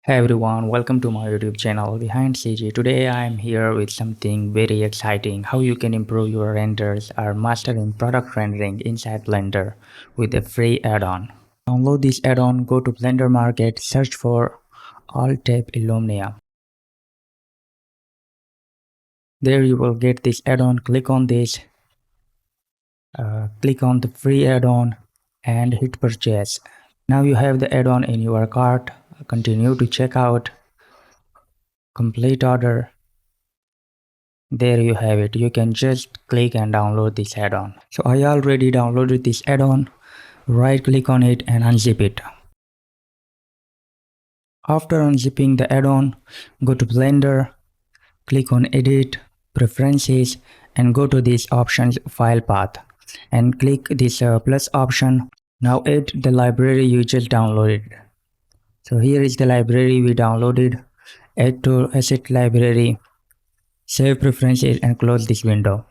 Hey everyone, welcome to my YouTube channel BehindCG. Today I am here with something very exciting, how you can improve your renders or mastering product rendering inside Blender with a free add-on. Download this add-on, go to Blender Market, search for Alt-Tab Illumina. There you will get this add-on, click on this, click on the free add-on and hit purchase. Now you have the add-on in your cart, continue to check out, complete order. There you have it. You can just click and download this add-on. So I already downloaded this add-on. Right click on it and unzip it. After unzipping the add-on, go to Blender, click on Edit, Preferences, and go to this options file path and click this plus option. Now add the library you just downloaded. So here is the library we downloaded. Add to asset library, save preferences and close this window.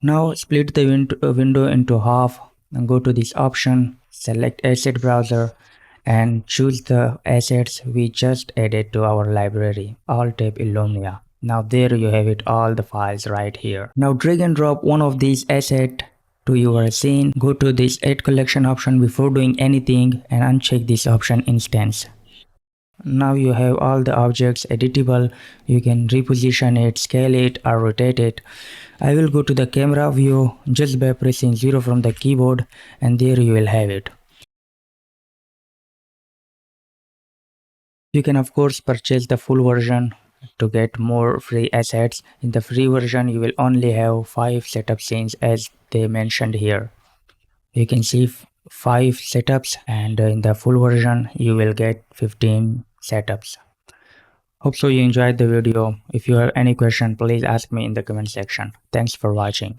Now split the window into half and go to this option, select asset browser and choose the assets we just added to our library, Alt-Tab Illumina. Now there you have it, all the files right here. Now drag and drop one of these assets to your scene. Go to this add collection option before doing anything and uncheck this option instance. Now you have all the objects editable. You can reposition it, scale it or rotate it. I will go to the camera view just by pressing 0 from the keyboard and there you will have it. You can of course purchase the full version to get more free assets. In the free version you will only have 5 setup scenes as they mentioned here. You can see 5 setups and in the full version you will get 15 setups. Hope so you enjoyed the video. If you have any question, please ask me in the comment section. Thanks for watching.